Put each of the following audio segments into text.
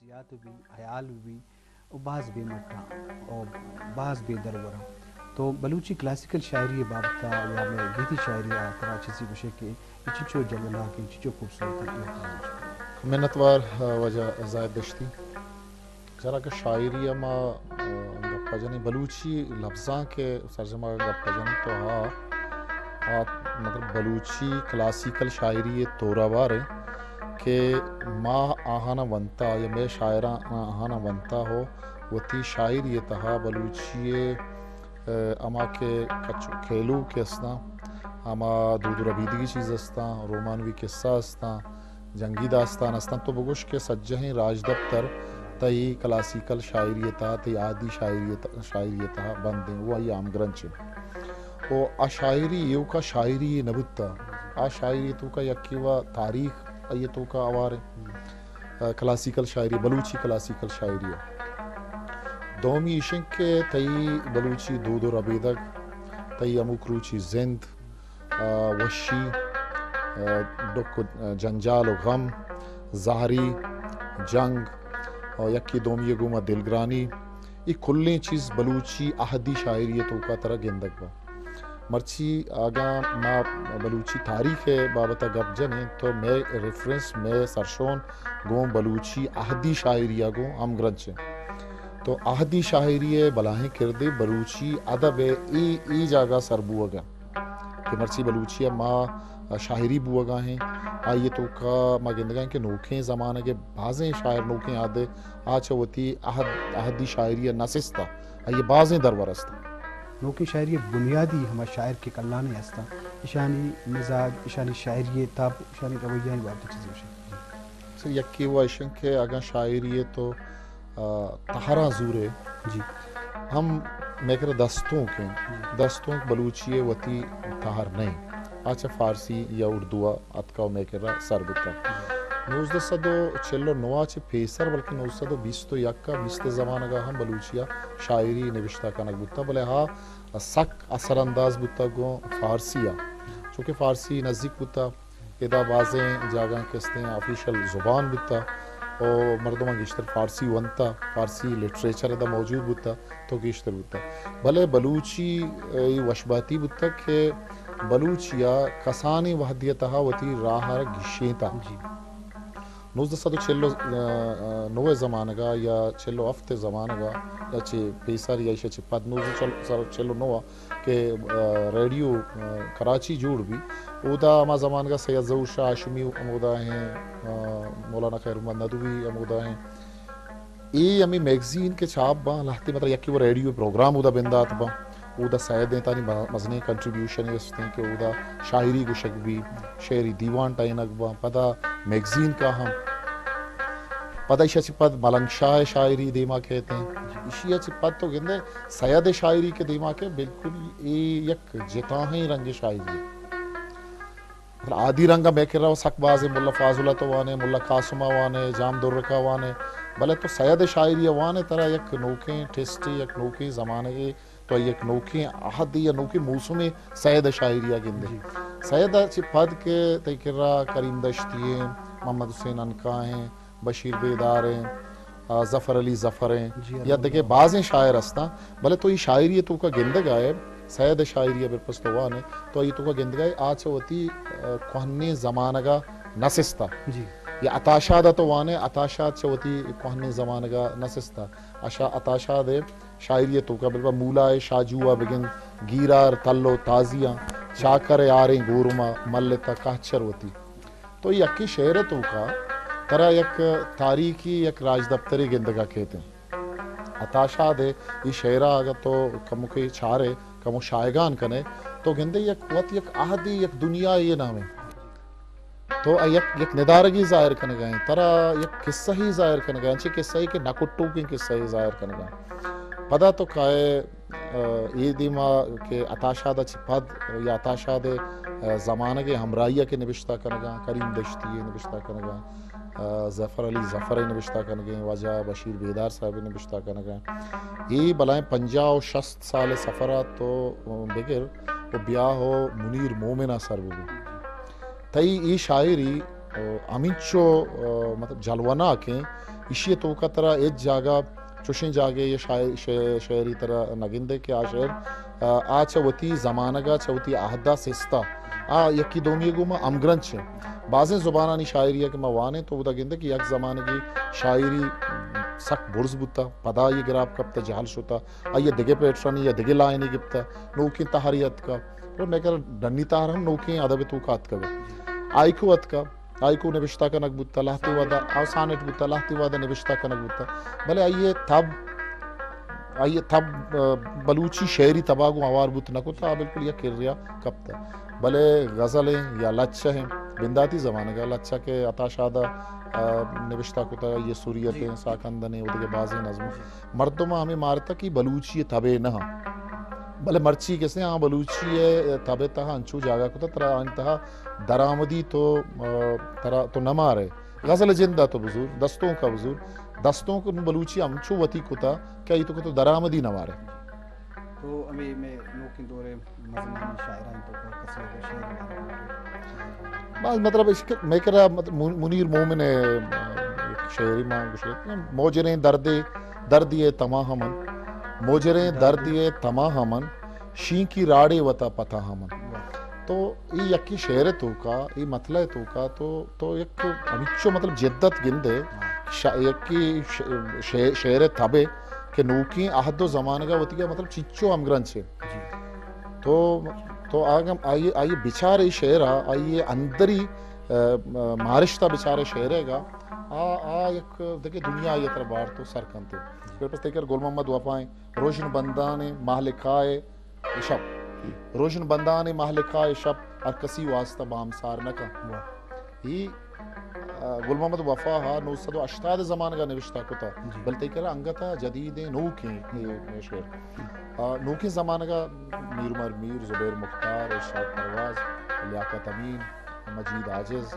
لفظیات بھی حیال بھی اور بعض بے مٹھا اور بعض بے درورا تو بلوچی کلاسیکل شاعری بابتا یا میں گیتی شاعری طرح چیزی کچھ کہ چچو جلونا کہ چچو خوبصورتی منتوار وجہ زائد دشتی چرا کہ شاعری اما گپا جنی بلوچی لفظاں کے ترجمہ گپا جنی تو مطلب بلوچی کلاسیکل شاعری تورا وار کہ ماں آہانا ونتا یا میں شاعراں آہانا ونتا ہو وتی شاعری تہا بلوچی اما کے کھیلو کے اسنا اما دودھ ربیدگی چیز استا رومانوی قصہ استا جنگی داستان استان تو بگوش کے سجہیں راج دفتر تئی کلاسیکل شاعریتا تی عادی شاعریتا بندیں وہ آئی عام گرنچ او آ شاعری یو کا شاعری نبتا آ شاعری تو کا یکی و تاریخ آئی تو کا آوار کلاسیکل شاعری بلوچی کلاسیکل شاعری دومی عشق کے تئی بلوچی دود و ربیدگ تئی اموکروچی زند وشی ڈک جنجال و غم زہری جنگ اور یکی دومی گوما دلگرانی یہ کلیں چیز بلوچی احدی شاعریتوں کا طرح گندگ با مرچی آگا ما بلوچی تاریخ بابتا گپ جنے تو میں ریفرنس میں سرشون گوں بلوچی احدی شاعریہ گوں ہم گرنچ تو احدی شاعری بلاہیں کردے بلوچی ادب ای جاگا سر بوگا کہ مرچی بلوچی ما شاعری بوگا ہیں آئیے تو کا ما گندگاں کے نوکھیں زمانہ کے بعضیں شاعر نوکھیں آدھے آچھا ہوتی احدی شاعری نسستا آئیے بعضیں درورستا نوکی شاعری بنیادی ہما شاعر کے کلانے ہستا اشانی مزاج اشانی شاعری تاب اشانی رویہ بابتا چیزیں ہوشن سر یکی وہ اشن کے اگر شاعری تو تہرا زورے جی ہم میں کہہ رہا دستوں بلوچی وتی تہر نہیں آچھا فارسی یا اردو اتکا میں کہہ رہا سر بتا 1949 چھ پیسر بلکہ 1921 کا 20 زمانہ گا ہم بلوچیا شاعری نوشتہ کنک بتا بلے ہاں سک اثر انداز بتا گو فارسیا چونکہ فارسی نزدیک بتا ادا بازیں جاگاں کستے ہیں آفیشل زبان بتا اور مردمہ گیشتر فارسی ونتا فارسی لٹریچر ادا موجود بتا تو گیشتر بتا بلے بلوچی وشباتی بتا کہ بلوچیا کسانی وحدیتہا وتی راہ گشیتا 1949 زمانہ گا یا 1947 زمانہ گا یا چھ پیسر یا چھ پد 1949 کہ ریڈیو کراچی جوڑ بھی اودا اما زمانہ گا سید ظہور شاہ ہاشمی امودا ہیں مولانا خیر محمد ندوی امودا ہیں ای امی میگزین کے چھاپ با لہتی مطلب یکی وہ ریڈیو پروگرام اودا بندات با اودا سید ہیں تانی مزنے کنٹریبیوشن ہے کہ اودا شاعری گشک بھی شعری دیوان ٹائنک با پدا میگزین کا ہم پدا اشیا چپد ملنگ شاہ شاعری دیما کہتے ہیں اشیا چپد تو گندے سید شاعری کے دیما کے بالکل یک جتاہیں رنگ شاعری آدھی رنگا میں کہہ رہا ہوں سک بازے ملا فاضلہ تو وانے ملا قاسمہ وانے جام درکا وانے بلے تو سید شاعری وانے طرح یک نوکیں ٹیسٹی یک نوکیں زمانے کے تو یک نوکیں احدی یا نوکیں موسم سید شاعریہ گندے سید چپد کے تیکرہ کریم دشتی ہیں محمد حسین انکا ہیں بشیر بیدار ہیں ظفر علی ظفر ہیں یا دیکھے بعضیں شاعر ہستا بلے تو یہ شاعری تو کا گندگ آئے سید شاعری برپستوان ہے تو یہ تو کا گندگ آئے آج ہوتی کوہنی زمانہ گا نسستا یا اتاشادہ تو وانے اتاشاد چوتی کوہنی زمانہ گا نسستا اتاشاد شاعری تو کا بالکل مولائے شاجوہ بگن گیرار تلو تازیاں چاکر آریں گورما ملتا کہچر ہوتی تو یہ اکی شعر تو کا طرح یک تاریخی یک راج دفتری گندگا کہتے ہیں اتاشاد یہ شعرہ آگا تو کمو کے چھارے کمو شائگان کنے تو گندے یک وقت یک احدی یک دنیا یہ نام ہے تو یک ندارگی ظاہر کرنے گئے طرح یک قصہ ہی ظاہر کرنے گئے انچہ قصہ ہی کہ نکٹو کی قصہ ہی ظاہر کرنے گئے پدا تو کہے یہ دیما کہ اتاشاد چپد یا اتاشاد زمانہ کے ہمراہیہ کے نوشتہ کرنے گئے کریم دشتی نوشتہ کرنے گئے ظفر علی ظفر نوشتہ کرنے گئے وجہ بشیر بیدار صاحب نوشتہ کرنے گئے یہ بلائیں 50 و 60 سال سفرات تو بگر وہ بیاہ ہو منیر مومنہ سر بھی تئی ای شاعری امینچو مطلب جلونا کے اشی تو کا طرح ایج جاگا چوشیں جاگے یہ شعری طرح نگندے کہ آ شعر آ چوتی زمانگا چوتی آہدہ سستا آ یکی دومی گو ما امگرن چھے بعضیں زبانانی شاعری ہے کہ میں وانے تو دا گندے کہ یک زمانگی شاعری سک برز بوتا پدا یہ گراب کبتا جہل شتا آئیے دگے پیٹرانی یا دگے لائنی گبتا نوکی تحریت کا اور میں کہا ڈنی تاہر ہم نوکی ادب تو کا ات کا آئیکو ات کا آئیکو نوشتہ کنک بوتا لہتی وادا آسانٹ بوتا لہتی وادا نوشتہ کنک بوتا بلے آئیے تب بلوچی شعری تباگو آوار بوت نکو تا بالکل یہ کریا کبتا بلے غزلیں یا لچہ ہیں بنداتی زمانے کا لچہ کے عطا شادہ نوشتہ کتا یہ سوریتیں ساکندنے ادھے بازی نظم مردمہ ہمیں مارتا کہ بلوچی تبے نہ بلے مرچی کسے ہاں بلوچی تبے تہا انچو جاگا کتا ترا انتہا درامدی تو نہ مارے غزل جندہ تو بزور دستوں کا بزور دستوں کو بلوچی امچو وطی کتا کیا یہ تو کتا درامدی نہ مارے تو ابھی میں نوکی دورے مزمانی شاعران تو کسی کو شعر بعض مطلب اس کے میں کہہ رہا منیر مومن شعری ماں گشت موجریں دردیے تماہمن موجریں دردیے تماہمن شین کی راڑے وطا پتہ ہمن تو یہ یکی شعر تو کا یہ مطلع تو کا تو یک ہمیچو مطلب جدت گندے یکی شعر تھبے کہ نوکی عہد و زمانہ کا وطی کا مطلب چچو امگرن چھے تو آئیے بچارے شعرہ آئیے اندری مارشتہ بچارے شعرے گا یک دیکھیں دنیا آئیے طرح بار تو سر کنتے پھر پس دیکھر گل محمد وفائیں روشن بندانے مہلکائے شب روشن بندانے مہلکائے شب ہر کسی واسطہ بامسار نکا یہ گل محمد وفا ہا 980 زمان کا نوشتہ کتا بلتے کرا انگتا جدید نوکیں شعر نوکیں زمانہ کا میر عمر میر زبیر مختار ارشاد پرواز لیاقت امین مجید عاجز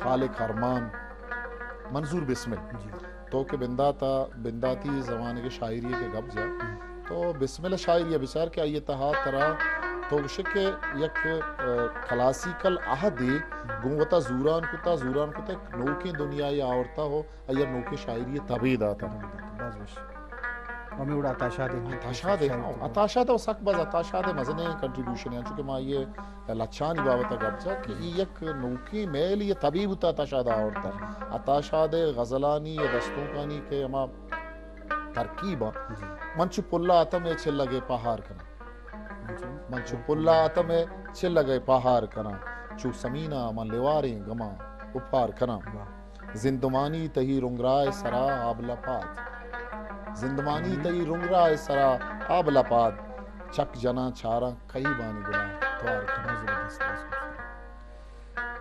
خالق ارمان منظور بسمل تو کہ بنداتی زمانے کے شاعری کے گب جا تو بسمل شاعری بچار کہ آئیے تہا ترا تو شک یک کلاسیکل عہدی گوتا زوران کتا نوکیں دنیا یا آورتا ہو ایر نوکیں شاعری تبید آتا ہمیں اڑا اتاشاد و سک باز اتاشاد مزنے کنٹریبیوشن ہیں چونکہ ماں یہ لچانی بابتا گبجا کہ یک نوکی میل یہ طبیب ہوتا اتاشاد آورتا اتاشاد غزلانی یا دستوکانی کے ہما ترکیبا منچو پلا آتا میں چھل لگے پہار کنا منچو پلا آتا میں چھل لگے پہار کنا چو سمینہ من لیواریں گما اپار کنا زندمانی تہی رنگرائے سرا آبلا پاد زندمانی تئی رنگرائے سرا آب لپاد چک جنا چارا کئی بانی گنا توار کنا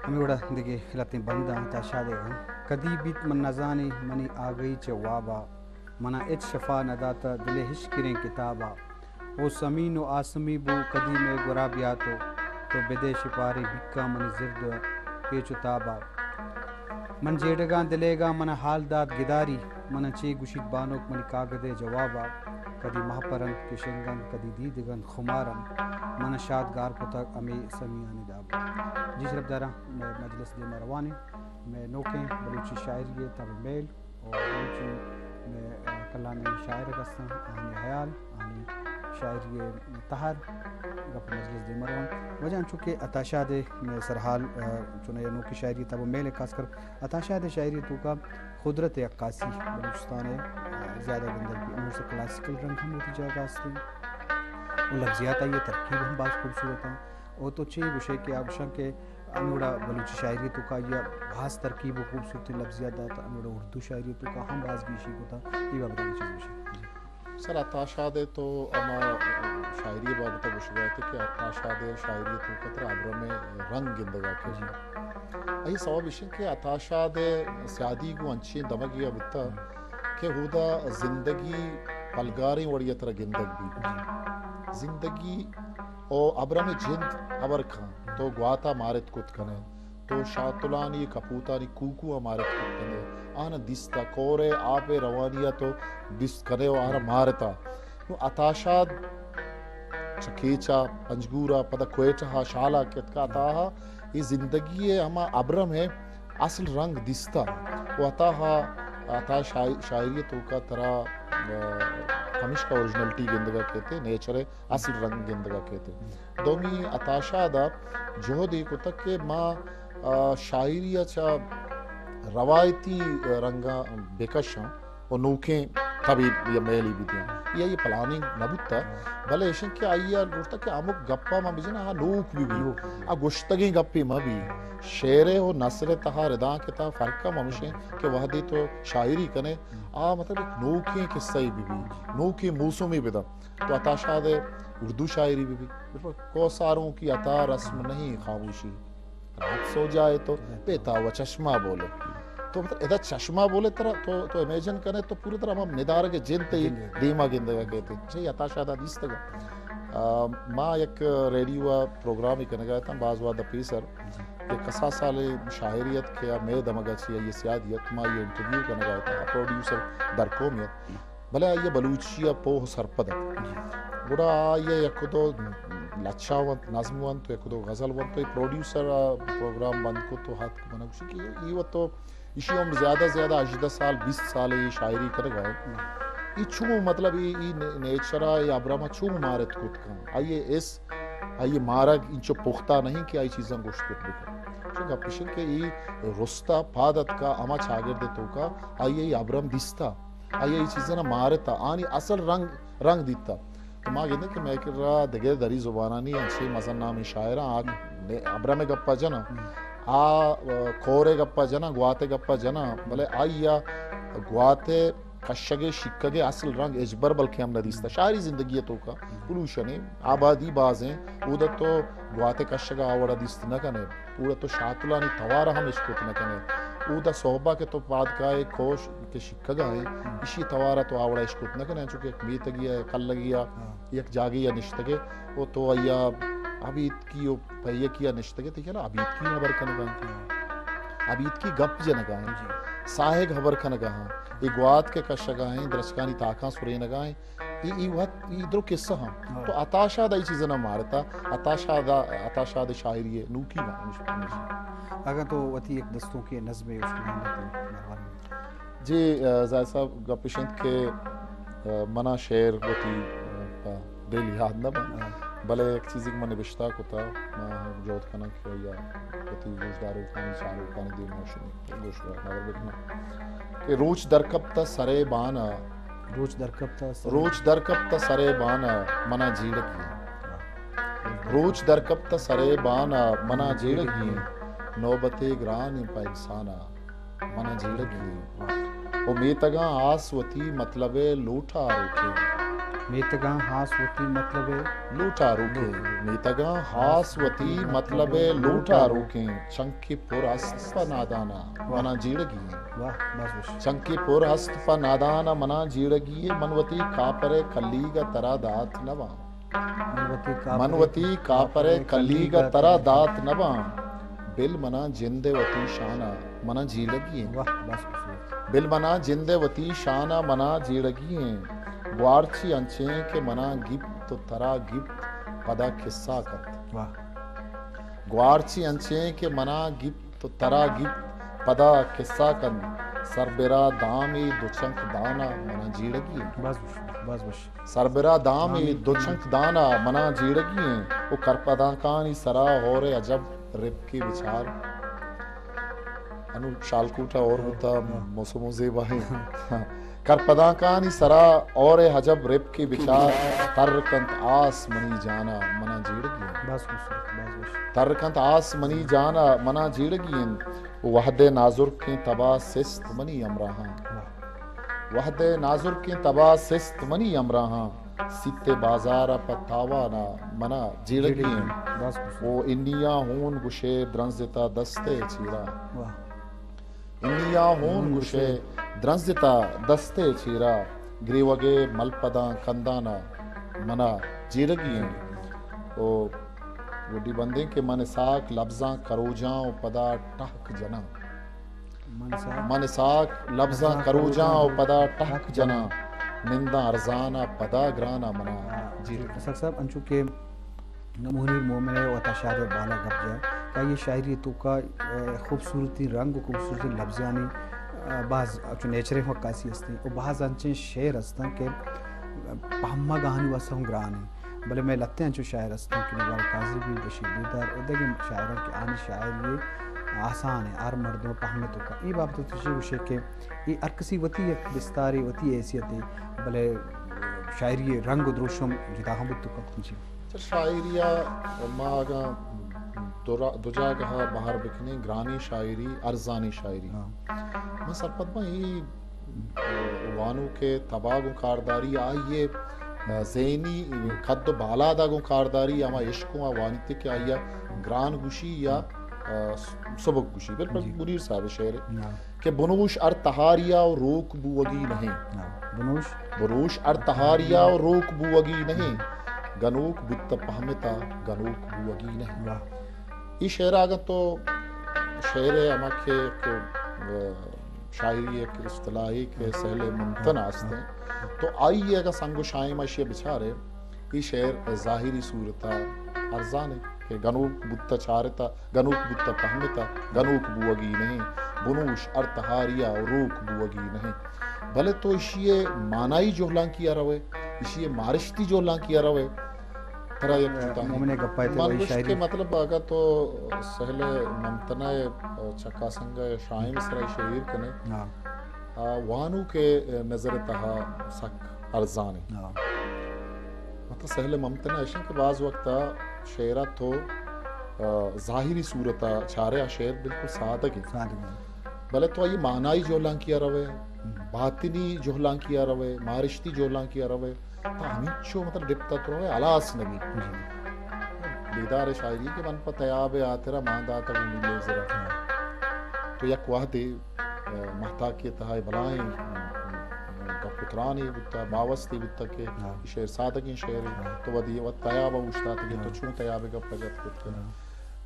ہمیں اڑا دیکھے خلطیں بندہ تاشا دے گا کدی بیت من نزانی منی آگئی چے وابا منا اچ شفا نداتا دلے ہشکریں کتابا او سمین و آسمی بو کدی میں گرا بیاتو تو بدے شپاری بکا منی زرد پیچ و تابا من جیڑگاں دلے گا من حال داد گداری من چے گوشید بانوک منی کاغدے جوابا کدی مہپرنگ کشنگن کدی دیدگن خمارن من شادگار کتک امی سمیانی دابا جی شرف دارا میں مجلس دے مروانے میں نوکیں بلوچی شاعری تب میل اور بلوچی میں کلامی شاعر کستان آنی حیال آنی شاعری تہر گپ مجلس دے مروان وجہ چونکہ اتاشاد میں سرحال چونہ نوکی شاعری تب میل خاص کر اتاشاد شاعری تو کا قدرت عکاسی بلوچستان ہے زیادہ گندر بھی انہوں سے کلاسیکل رنگ ہم ہوتی جائے گاستے ہیں وہ لفظیات آئیے ترکیب ہم بعض خوبصورت ہیں وہ تو چاہیے گوشے کہ آگوشاں کے انوڑا بلوچی شاعری تو کا یا بعض ترکیب و خوبصورت لفظیات آتا انوڑا اردو شاعری تو کا ہم بعض گیشی کو تھا یہ بابتانی چیز گوشے سر اتاشاد تو اما شاعری بابتا گوشے گئے تھے کہ اتاشاد شاعری تو کتر عبر میں رنگ گندگا کے ای سواب اشن کہ اتاشاد سیادی کو انچین دمگیا بتا کہ ہودا زندگی پلگاریں وڑی طرح گندگ بھی زندگی او ابرم جند ابر کھان تو گواتا مارت کت کنے تو شاتلانی کپوتانی کوکو مارت کت کنے آنا دستا کورے آپے روانیہ تو دست کنے و آنا مارتا نو اتاشاد چکیچا پنجگورا پدا کویٹا شالا کت کا اتاہا یہ زندگی ہما ابرم ہے اصل رنگ دستا و اتاہا آتا شاعری تو کا ترا ہمیش کا اوریجنلٹی گندگا کہتے نیچر اصل رنگ گندگا کہتے دومی اتاشا دا جو دیکھو تک کہ ما شاعری اچھا روایتی رنگا بکشاں اور نوکیں کبھی یہ میلی بھی دیں یہ پلاننگ نبوتا بھلے ایشن کہ آئیا روشتا کہ آمک گپا ما بجنا ہاں نوک بھی گوشتگیں گپی ما بھی شعرے و نثر تہا رداں کے تہا فرقہ ممشیں کہ وحدی تو شاعری کنے مطلب ایک نوکیں قصہی بھی نوکیں موسمی بھی دا تو عطا شاہ اردو شاعری بھی کو ساروں کی عطا رسم نہیں خاموشی رات سو جائے تو پیتا ہوا چشمہ بولے تو ادھا چشمہ بولے طرح تو امیجن کرنے تو پوری طرح ہم ندار کے جنتے ہی دیما گندگا کہتے ہیں عطا شاہ دا دیست گا ما یک ریڈیو پروگرام ہی کرنے گیا تھا بعض وعدہ پیسر کہ کسا سال شاعریت کیا میں دمگا چیا یہ سیادیت ما یہ انٹرویو کرنے گیا تھا پروڈیوسر در قومیت بلے آئیے بلوچیا پوہ سرپدک گوڑا آئیے یک دو لچھا ونت نظم ونت یک دو غزل ونت تو یہ پروڈیوسر پروگرام بند کو تو ہاتھ کو بنا کچھ کہ یہ تو اسی عمر زیادہ 18 سال 20 سال یہ شاعری کرے گئے یہ چھو مطلب یہ نیچرہ یہ ابرامہ چھو مارت کت کن آئیے مارگ انچو پختہ نہیں کہ آئی چیزاں گوشت کت بکن چونکہ پشن کہ یہ رستا پادت کا اما چاگر تو کا آئیے یہ ابرام دیستا آئیے یہ چیزاں مارتا آنی اصل رنگ دیتا تو ماں کہتے ہیں کہ میں کر رہا دگیر دری زبانانی انچے مزن نامی شاعران ابرام گپا جنا کھورے گپا جنا گواتے گپا جنا بلے آئیا گواتے کشگے شکگے اصل رنگ اجبر بلکہ ہم ندیستا شاعری زندگی تو کا پلوشنے آبادی بازیں اودا تو گواتے کشگا آوڑا دیست نہ کنے پورا تو شاتلانی توارا ہم اشکوت نہ کنے اودا صحبہ کے تو پادکائے کھوش کے شکگا ہے اسی توارا تو آوڑا اشکوت نہ کنے چونکہ ایک میت گیا کل لگیا ایک جاگی یا نشتگے وہ تو آیا عبید کی پہیے کیا نشتگے تو کیا عبید کی خبر کنگاہیں عبید کی گپ جنگاہیں ساہے خبر کنگاہیں یہ گواد کے کشگاہیں درشکانی تاکاں سورے نگاہیں یہ ادھر قصہ ہم تو عطا شاہ دا یہ چیزیں نہ مارتا عطا شاہ دا شاعری ہے نوکی اگر تو وطی ایک دستوں کی نظم ہے اس کی محمد جی زائد صاحب گپشند کے منا شعر وطی دل یاد نہ بنا بلے ایک چیزی کہ میں نبشتہ کو تھا جوت کھانا کیا یا وطی گوشدار اوکانی چار اوکانی دین موشنی گوشدار نظر بکنا کہ روچ درکبتا سرے بانا روچ درکبتا سرے بانا منا جیڑکی روچ درکبتا سرے بانا منا جیڑکی نوبت گران پا انسانا منا جیڑکی او میتگاں آس وطی مطلب لوٹا روکے میتگاں ہاس وطی مطلب لوٹا روکے میتگاں ہاس وطی مطلب لوٹا روکیں چنکی پر ہست پا نادانا منا جیڑگی چنکی پر ہست پا نادانا منا جیڑگی منوتی کاپرے کلیگا ترا دات نبا منوتی کاپرے کلیگا ترا دات نبا بل منا جندے وطی شانا منا جیڑگی بل منا جندے وطی شانا منا جیڑگی ہیں گوارچی انچیں کہ منا گپت تو ترا گپت پدا قصہ کرت گوارچی انچیں کہ منا گپت تو ترا گپت پدا قصہ کرت سربرا دامی دو چنک دانا منا جیڑگی سربرا دامی دو چنک دانا منا جیڑگی ہیں وہ کرپدا کانی سرا اور عجب رب کی بچار انو شالکوٹا اور ہوتا موسموں زیبا ہے کرپداکانی سرا اور حجب رب کی بچار ترکنت آس منی جانا منا جیڑگی ترکنت آس منی جانا منا جیڑگی وحد ناظر کی تبا سست منی امراہاں وحد ناظر کی تبا سست منی امراہاں سیتے بازارا پتاوانا منا جیڑگی وہ انیا ہون گشے درنزتا دستے چیرا انیا ہون گشے درنزتا دستے چیرا گریوگے ملپداں کندانا منا جیڑگی ہیں وہ وڈی بندیں کہ من ساک لفظاں کروجاں و پدا ٹھک جنا من ساک لفظاں کروجاں و پدا ٹھک جنا نندہ ارزانا پدا گرانا منا جیڑگی سر صاحب انچو کہ منیر مومن ہے و تشاہد بالا گب جائے کہ یہ شاعری تو کا خوبصورتی رنگ و خوبصورتی لفظانی بعض چون نیچر عکاسی ہستی و بعض انچیں شعر ہستن کہ پہما گہانی واسا ہوں گران ہیں بلے میں لگتے ہیں جو شاعر ہستن کہ نوال قاضی بھی بشیر بیدار ادھر کی شاعران کی آنی شاعر یہ آسان ہے ہر مردوں پہمتوں کا یہ بابت تشریح ہوشے کہ یہ ارکسی وتی ایک بستاری وتی حیثیت ہے بلے شاعری رنگ و دروشم جدا ہم بتو کا جی شاعریہ ما آگا دو جاگہ باہر بکنے گرانی شاعری ارزانی شاعری میں سرپد میں یہ وانو کے تباگو کارداری آئیے ذہنی قد بالا داگو کارداری اما عشقوں وانیتے کہ آئیے گران گوشی یا سبک گوشی بالکل منیر صاحب شعر کہ بنوش ار تہاریا و روک بوگی نہیں بنوش ار تہاریا و روک بوگی نہیں گنوک بت پہمتا گنوک بوگی نہیں یہ شعر آگا تو شعر اما کے ایک شاعری ایک اصطلاحی کے سہل ممتن آستے ہیں تو آئیے اگا سنگو شائم اشیاء بچارے یہ شعر ظاہری صورتا ارزان ہے کہ گنوک بتا چارتا گنوک بتا پہمتا گنوک بوگی نہیں بنوش ارتہاریا روک بوگی نہیں بھلے تو اشیے معنی جوہلاں کیا روے اشیے مارشتی جوہلاں کیا روے ترہ یک چوتا ہے منگوش کے مطلب آگا تو سہل ممتنہ چکا سنگا شائم سرائی شعیر کنے وانو کے نظر تہا سک ارزان ہے مطلب سہل ممتنہ ایشن کے بعض وقتا شعرہ تو ظاہری صورتا چارے شعر بالکل صادق ہے بلے تو یہ معنی جوہلاں کیا روے باطنی جوہلاں کیا روے مارشتی جوہلاں کیا روے تا ہمیچو مطلب ڈپتا تو روے علاس نگی بیدار شاعری کے من پا تیاب آترہ ماندہ تا وہ ملے ذرا تو یک وحدے محتاکی تہائی بلائیں پترانی بتا باوستی بتا کہ شعر صادقین شعر تو ودی و تیابہ اوشتا تھی تو چون تیابے کا پرگت کتا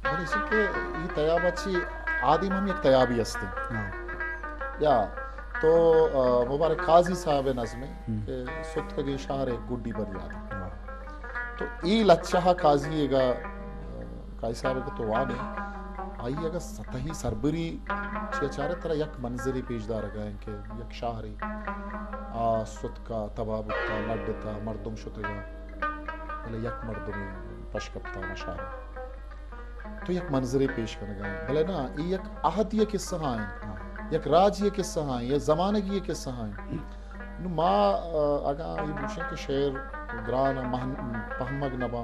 اور اسی کہ یہ تیابہ چی آدم ہم ایک تیابی ہستے یا تو مبارک قاضی صاحب نظمیں کہ ستکگی شہر گڈی پر یاد تو ای لچہا قاضی گا قاضی صاحب کا تو وعد ہے آئی اگر سطحی سربری چارے طرح یک منظری پیشدار گئے کہ یک شاہری ستکا تبابتا لڈتا مردم شتگا بلے یک مردمی پشکپتا نشارا تو یک منظری پیش کرنے گئے بلے نا یک احد یہ قصہ آئیں یک راج یہ قصہ آئیں یا زمانے کی یہ قصہ آئیں نو ما اگا یہ بوشن کہ شعر گران پہمگ نبا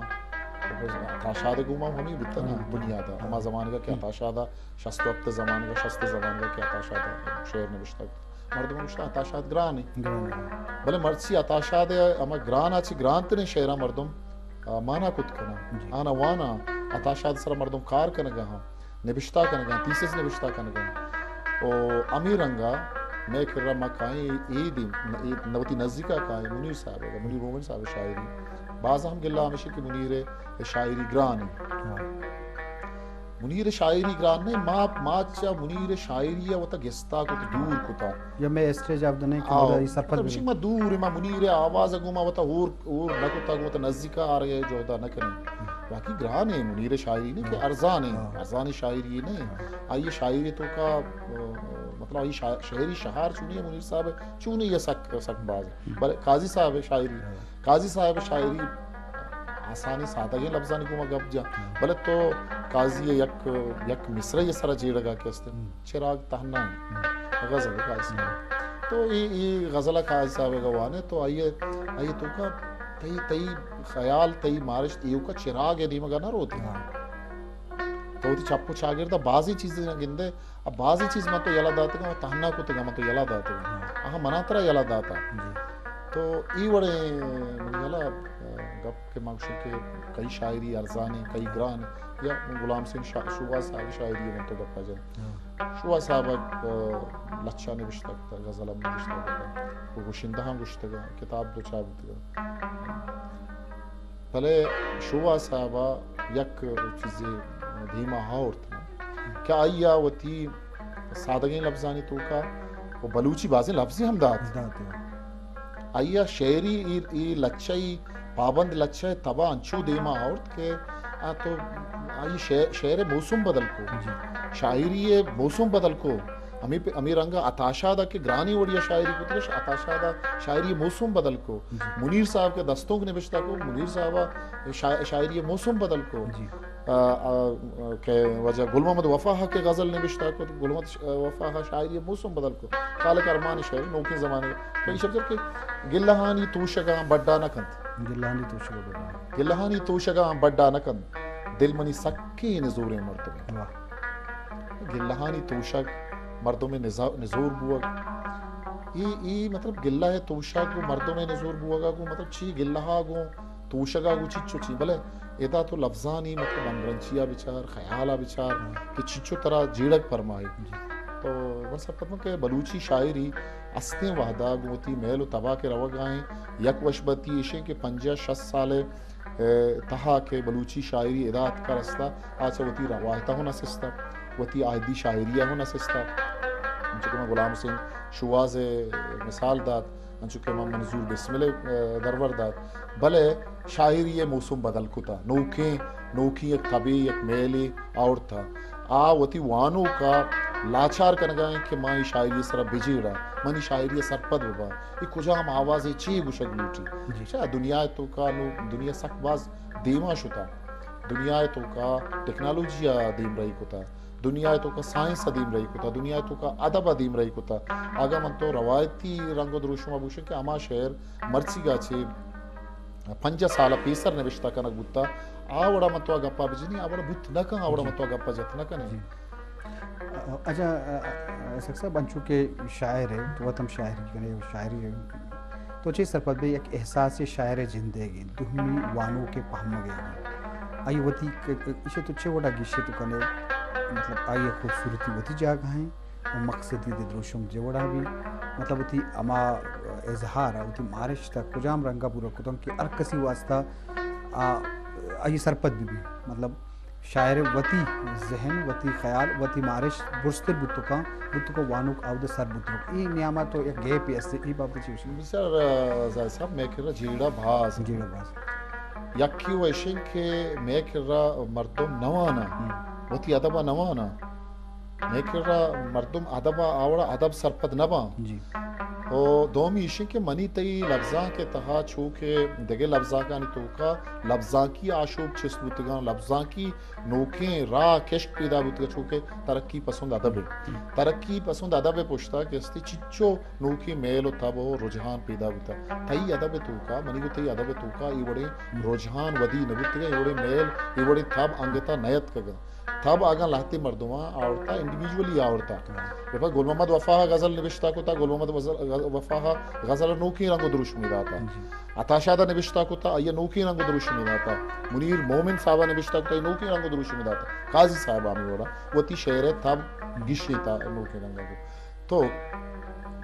تاشاد گوما ہمیں بتا نا بنیادہ ہما زمانے کا کیا تاشادہ شست وقت زمانے کا شست زمانے کا کیا تاشادہ شعر نوشتا مردم نوشتا اتاشاد گران ہے بلے مرچی اتاشاد اما گران آچی گران تنے شعرہ مردم مانا کت کنا آنا وانا اتاشاد سر مردم کار کنگا ہاں نبشتا کنگا تیسس نبشتا کنگا او امیرنگا میں کر رہا مکائیں ایدی نوتی نزدیکا کائیں منیر صاحب ہے منیر رومن صاحب شاعری بعض ہم گلہ ہمیشہ کہ منیر شاعری گران ہے منیر شاعری گران نہیں ماچا منیر شاعری ہے وہ تا گستا کو تا دور کو تا یا میں اسٹیج آپ دنے کہ مدہ یہ سرپل بھی میں دور ہے منیر آواز اگو وہ تا اور نکو تا وہ تا نزدیکا آ رہے جو دا نکنے باقی گران ہے منیر شاعری نہیں کہ ارزان ہے ارزان شاعری نہیں آئیے شاعری تو کا مطلب آئی شہری شہار چونی ہے منیر صاحب چونی یہ سک باز بلے قاضی صاحب شاعری قاضی صاحب شاعری آسانی سادگی لفظانی کو مگب جا بلے تو قاضی یک مصرہ یہ سرہ جیڑگا کہستے چراغ تہنا ہے غزل قاضی صاحب تو یہ غزلہ قاضی صاحب گوانے تو آئیے تو کا تئی خیال تئی مارش ایو کا چراغ ہے دیمگا نہ روتی تو وہ چپو چاگردہ بعضی چیزیں گندے اب بعضی چیز میں تو یلا داتا گا تہنا کو تگا میں تو یلا داتا گا آہاں منا ترہ یلا داتا تو ای وڑے یلا گپ کے مقصد کے کئی شاعری ارزانی کئی گران یا غلام سنگھ شوبہ صاحب شاعری میں تو گپا جائے شوبہ صاحب لچھا نے گشتا گتا غزلہ میں گشتا گتا وہ گشندہاں گشتا گا کتاب دو چاہتا گا پہلے شوبہ صاحبہ یک چیزیں دھیما ہاورت کیا آئیا وہ تھی سادگین لفظانی تو کا وہ بلوچی بازیں لفظی ہم دات آئیا شعری ای لچائی پابند لچائی تبا انچو دیما ہاورت کہ تو آئی شعر موسم بدل کو شاعری موسم بدل کو امی رنگا عطاشادہ کے گرانی وڑیا شاعری کو تلش عطاشادہ شاعری موسم بدل کو منیر صاحب کے دستوں کے نوشتہ کو منیر صاحب شاعری موسم بدل کو کہ وجہ گل محمد وفاہ کے غزل نوشتہ کو گل محمد وفاہ شاعری موسم بدل کو کالک ارمان شاعری نوکے زمانے کئی شبجر کہ گلہانی توشگاں بڑا نہ کند گلہانی توشگاں بڑا نہ کند دل منی سکی نزوریں مردم گلہانی توشگ مردوں میں نزور بوگ ای مطلب گلہ ہے توشگ مردوں میں نزور بوگا گو مطلب چی گلہا گو توشگا گو چچو چی بلے ایدا تو لفظانی مطلب انگرنچیا بچار خیالا بچار کہ چچو طرح جیڑک فرمائی تو بس پتہ کہ بلوچی شاعری استے وحدہ گوتی میل و تباہ کے روگائیں یک وشبتی ایشیں کہ 50-60 سالے تہا کے بلوچی شاعری ادات کا رستہ آج وتی روایتہ ہونا سستا وتی آہدی شاعریہ ہونا سستا انچکہ میں غلام حسین شواز مثال داد انچکہ میں منظور بسمل درور داد بلے شاعری موسم بدل کتا نوکیں ایک طبی ایک میلی اور تھا وتی وانو کا لاچار کنگائیں کہ ماں شاعری سر بجیڑا منی شاعری سرپد ببا یہ کجا ہم آوازیں چی گشگ لوٹی چاہ دنیا تو کا دنیا سک باز دیما شتا دنیا تو کا ٹیکنالوجی دیم رہی کتا دنیا تو کا سائنس دیم رہی کتا دنیا تو کا ادب دیم رہی کتا آگا من تو روایتی رنگ و دروشما بوشن کہ اما شہر مرچی گا چھے 5 سالہ پیسر نوشتہ کنک بوتا آوڑا متوا گپا بجنی آوڑا بوت نکن آوڑا متوا گپا جت نکن اچھا سک صاحب انچو کے شاعر ہے تو وطم شاعری ہے تو چیز سرپد بھئی ایک احساس شاعر زندگی دہمی وانو کے پہم گئے آئی وطی اسے تو چھے وڑا گیشے تو کنے مطلب آئی خوبصورتی وطی جاگہ ہیں اور مقصدی دے دروشم جے وڑا بھی مطلب وطی اما اظہار وطی مارش تا کجام رنگا پورا کتوں کہ ارکسی واسطہ آئی سرپد بھی مطلب شاعر وطی ذہن وطی خیال وطی مارش برستر بطو کا وانوک آو دے سر بطو ای نیامہ تو ایک گے پی استے ای بابا چیوشی بسیار زائد صاحب میں کہہ رہا جیڑا بھاز یکی ویشن کہ میں کہہ رہا مردم نوانا وطی ادبا نوانا میں کہہ رہا مردم ادبا آوڑا ادب سرپد نبا اور دومی ایشن کہ منی تی لفظاں کے تہا چوکے دگے لفظاں کا نہیں توکا لفظاں کی آشوب چس بوتگاں لفظاں کی نوکیں راہ کشک پیدا بوتگا چوکے ترقی پسند ادب ہے ترقی پسند ادب پوشتا کہ استی چچو نوکی میل و تب و رجحان پیدا بوتا تئی ادب توکا منی کو تئی ادب توکا ای وڑے رجحان ودی نبوتگا ای وڑے میل ای وڑے تب انگتا نیت کگا تب آگاں لاہتی مردماں آورتا انڈیویجولی آورتا بپا گل محمد وفاہ غزل نوشتہ کو تا گل محمد وفاہ غزل نوکی رنگ و دروش میں داتا عطاشادہ نوشتہ کو تا یہ نوکی رنگ و دروش میں داتا منیر مومن صاحبہ نوشتہ کو تا یہ نوکی رنگ و دروش میں داتا قاضی صاحبہ میں ہو رہا وہ تی شہر تب گشی تا نوکی رنگ کو تو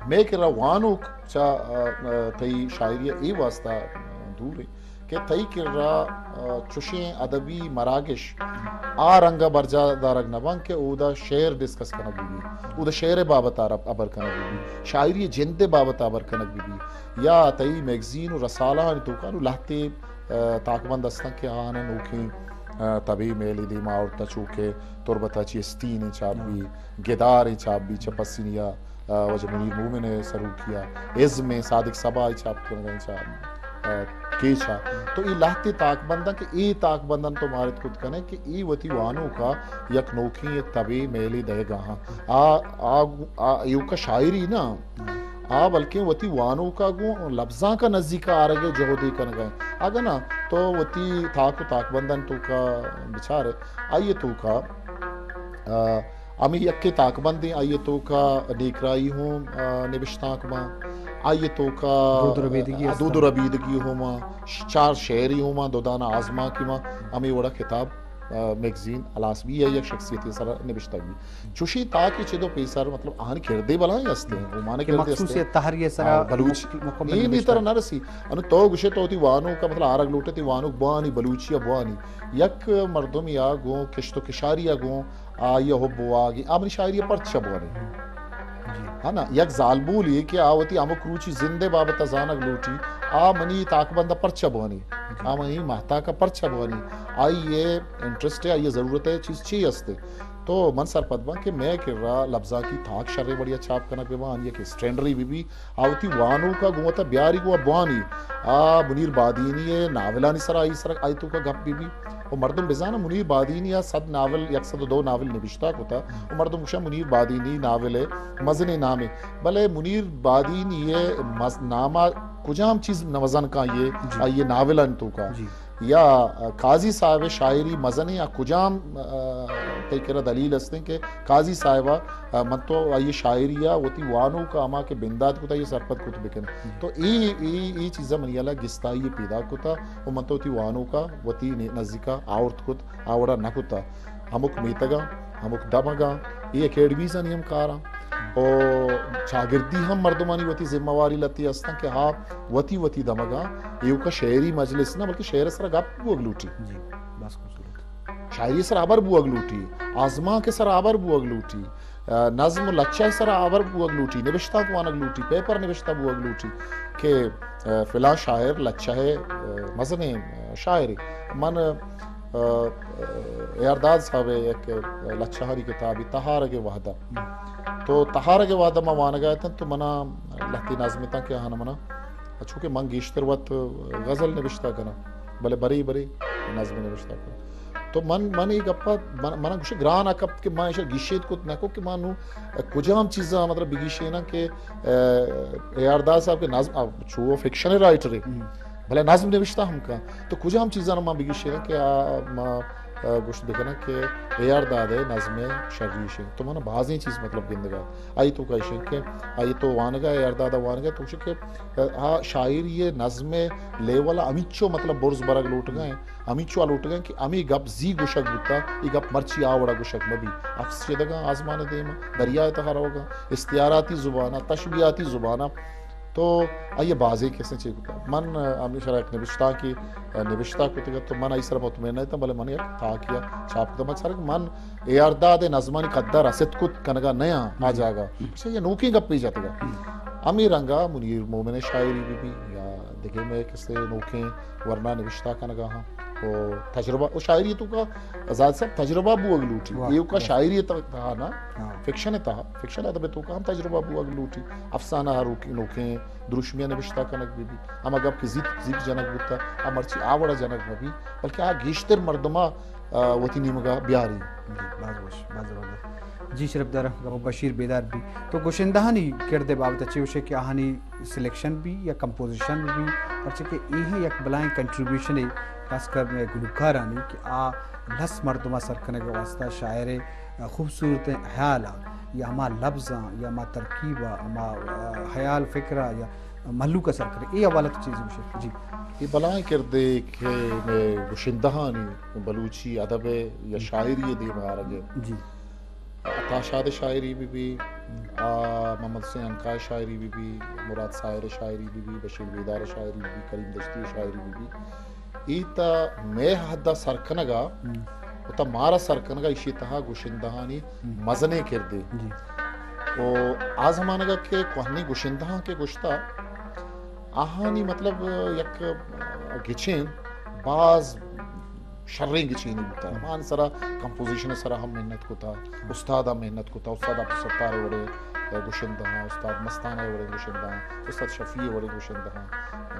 میں کہہ رہا وانوک چا تئی شاعری ای واسطہ دور ہے کہ تئی کر رہا چوشیں ادبی مراگش رنگا برجا دارگ نبان کہ او دا شعر ڈسکس کنک بھی او دا شعر بابت ابر کنک بھی شاعری جند بابت ابر کنک بھی یا تئی میگزین و رسالہ توکانو لہتے تاکبند استن کے آنے نوکیں تبھی میلی دیما اورتا چوکے تربتا چی استین چاپ بھی گدار چاپ بھی چپسینیا وجہ منیر مومن سرو کیا عزم میں صادق صبا چاپ کنگا چاپ کیچا تو ای لہتی تاک بندن کہ ای تاک بندن تو مارت خود کنے کہ ای وطی وانو کا یک نوکی ایک طبی میلی دے گا ایو کا شاعری نا بلکہ وطی وانو کا گو لفظاں کا نزدیکا آرگے جہودی کن گئے آگا نا تو وطی تاک بندن تو کا بچارے آئیے تو کا امی یکی تاک بندیں آئیے تو کا نیکرائی ہوں نبشتاک ماں آئیے تو کا دود و ربیدگی ہو ماں 4 شعری ہو ماں دو دانا آزما کی ماں امی وڑا کتاب میگزین الاس بھی ہے یک شخصیتی سر نبشتہ بھی چوشی تاکی چیدو پیسر مطلب آہن کردے بلائیں استے ہیں وہ مانے کردے استے ہیں تحریہ سر بلوچ نہیں طرح نہ رسی انو تو گوشے تو ہوتی وانو کا مطلب آرگ لوٹے تھی وانو بوانی بلوچیا بوانی یک مردم یا گو کشتو کشاری یا گو آئیے ہو بواگی آمنی شاعری پرچہ بوانی ہے نا یک زالبول یہ کہ آوتی آمو کروچی زندے بابتا زانگ لوٹی منی تاک بندہ پرچہ بوانی منی مہتا کا پرچہ بوانی آئی یہ انٹرسٹ ہے یہ ضرورت ہے چیز چی ہستے تو من سر پدبا کہ میں کر رہا لفظا کی تھاک شرے بڑی چھاپ کنک بیوان یہ کہ سٹینڈری بی آوتی وانو کا گوتا بیاری گوا بوانی منیر بادینی ناولانی سر آئی سر آئی تو کا گپ بی وہ مردم بزانا منیر بادینی 100 ناول 102 ناول نوشتہ کو تھا وہ مردم کشا منیر بادینی ناول ہے مزن نامے بلے منیر بادینی یہ نامہ کجام چیز نوزن کا یہ ناول انتو کا یا قاضی صاحب شاعری مزن یا کجام کئی کرا دلیل ہستے کہ قاضی صاحبہ من تو یہ شاعریہ وتی وانو کا اما کے بنداد کو تا یہ سرپت کو تو بکن تو ای چیزا منی اللہ گستا یہ پیدا کو تا وہ من تو تی وانو کا وتی نزدیکا آورت کو آورا نہ کو تا ہمک میتگا ہمک دمگا یہ اکیڈمیزا نیم کارا اور شاگردی ہم مردمانی وتی ذمہ واری لتی ہستن کہ ہاں وتی دمگا یہ کا شعری مجلس نہ بلکہ شعر سر گپ بو اگلوٹی بس خوبصورت شاعری سر آبر بو اگلوٹی آزما کے سر آبر بو اگلوٹی نظم لچہ سر آبر بو اگلوٹی نوشتہ کو آن اگلوٹی پیپر نوشتہ بو اگلوٹی کہ فلاں شاعر لچہ ہے مزن شاعری من یارداد صاحب ایک لچہاری کتابی تہارگ وحدہ تو تہارگ وحدہ میں وانا گیا تھا تو منا لہتی نازمیتا کیا ہانا منا چونکہ من گیشتر وقت غزل نوشتہ کنا بلے بری نظم نوشتہ کنا تو من ایک اپا منا گوشے گران اکب کہ میں ایشا گیشید کو نکو کہ مانو کجام چیزاں مطلب بگیشے نا کہ یارداد صاحب کے نظم چھو فکشن رائٹر ہے بھلے نظم نوشتہ ہم کا تو کجا ہم چیزاں ماں بگیشے نا کہ ماں گوشت دیکھنا کہ یارداد ہے نظم شریش ہے تو مانا بعضیں چیز مطلب گندگا آئی تو کہشے کہ آئی تو وانگا یارداد وانگا تو کہ شاعر یہ نظم لیولا امیچو مطلب برز برگ لوٹ گئے امیچو لوٹ گئے کہ امی گپ زی گوشک بوتا یہ گپ مرچی آوڑا گوشک مبی افس چیدگا آزمان دیما دریائے تہارا ہوگا استعاراتی زبانہ تشبیہاتی زبانہ تو آئیے بازی کیسے چاہیے من ہمیشہ ایک نوشتہ کی نوشتہ کو تھا تو من ایسا مطمئن نہیں تھا بلے من ایک تھا کیا چھاپ کتا من سارا کہ من یارداد نظمانی قدر اسد کت کنگا نیا آ جا گا یہ نوکی گپ پی جاتا گا امی رنگا منیر مومن شاعری بھی یا دیکھے میں کسے نوکیں ورنہ نوشتہ کنگا ہاں وہ تجربہ وہ شاعری تو کا آزاد صاحب تجربہ بو اگلوٹی یہ کا شاعری تھا نا فکشن تھا فکشن ادب تو کا ہم تجربہ بو اگلوٹی افسانہ روکی نوکیں دروشمیاں نوشتہ کنک بھی اما گپ کی زیت جنک بوتا امرچی آوڑا جنک بھی بلکہ آ گیشتر مردمہ وتی نیمگا بیاری جی شرف دار بشیر بیدار بھی تو گوشندہانی کردے بابت اچھے ہوشے کہ آہانی سلیکشن بھی یا کمپوزیشن بھی اچھے کہ یہ یک بلائیں کنٹریبیوشن ہے خاص کر گلوکارانی کہ آ لس مردمہ سرکنے کے واسطہ شاعر خوبصورت خیالا یا ہما لفظاں یا ہما ترکیبہ ہما خیال فکرہ یا محلو کا سرکنے یہ حوالہ تو چیزیں ہوشے جی یہ بلائیں کردے کہ گوشندہانی بلوچی ادب یا شاعری دی مہارگے جی عطاشاد شاعری بھی محمد حسین انقاء شاعری بھی مراد سائر شاعری بھی بشیر بیدار شاعری بھی کریم دشتی شاعری بھی ایتا میں حدہ سرکنگا تا مارا سرکنگا اسی تہا گوشندہانی مزنے کردے تو آز ہمانگا کہ کوہنی گوشندہاں کے گوشتا آہانی مطلب یک گچین بعض شریں گچینی بتا مان سرا کمپوزیشن سرا ہم محنت کو تھا استادہ محنت کو تھا استاد آپ ستارے وڑے گوشندہاں استاد مستانے وڑے گوشندہاں استاد شفیع وڑے گوشندہاں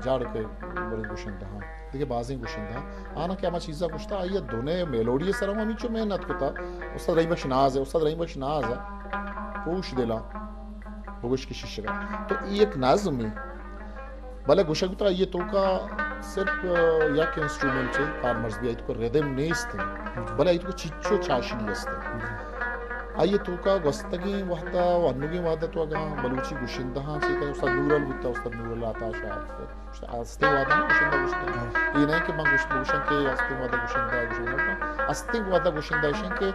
جاڑ کے وڑے گوشندہاں دیکھیں بازیں گوشندہاں آنا کیا ما چیزا گوشتا آئیے دونے میلوڈی سرا ہم ہمیچو محنت کو تھا استاد رحیم بخش ناز ہے استاد رحیم بخش ناز ہے پوش دلا بگوش کی ششرہ تو ایک نظم ہے بلے گوشک یہ تو کا صرف یک انسٹرومنٹ ہے فارمرز بھی آئی تو کا ریدم نیست ہے بلے آئی تو کا چچو چاشنی است ہے آئیے تو کا گوستگی وحدہ وانوگی وحدہ تو اگاں بلوچی گوشندہاں سے کہ استاد نورل بودتا استاد نورل آتا شاید آستے وحدہ گوشندہ گوشندہ یہ نہیں کہ میں گوشن کے آستے وحدہ گوشندہ آستے وحدہ گوشندہ اشن کہ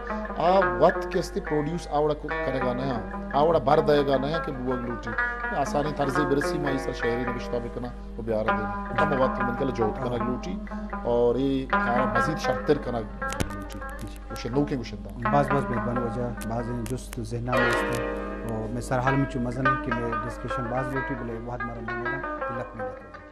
وقت کے استے پروڈیوس آوڑا کرے گا نیا آوڑا بھر دے گا نیا کہ بوگ لوٹی آسانی طرز برسی میں ایسا شہری نوشتہ بکنا وہ بیارہ دینا ہم وقت منکل جوت کنا گلوٹی اور یہ کارا مزید شرطر کنا گلوٹی گوشندوں کے گوشندہ بعض بیدبان وجہ بعض جست ذہنہ میں اس اور میں سرحال میں چو مزن ہے کہ میں ڈسکشن بعض لوٹی بلے واحد مارا میں لگا لک میں لگا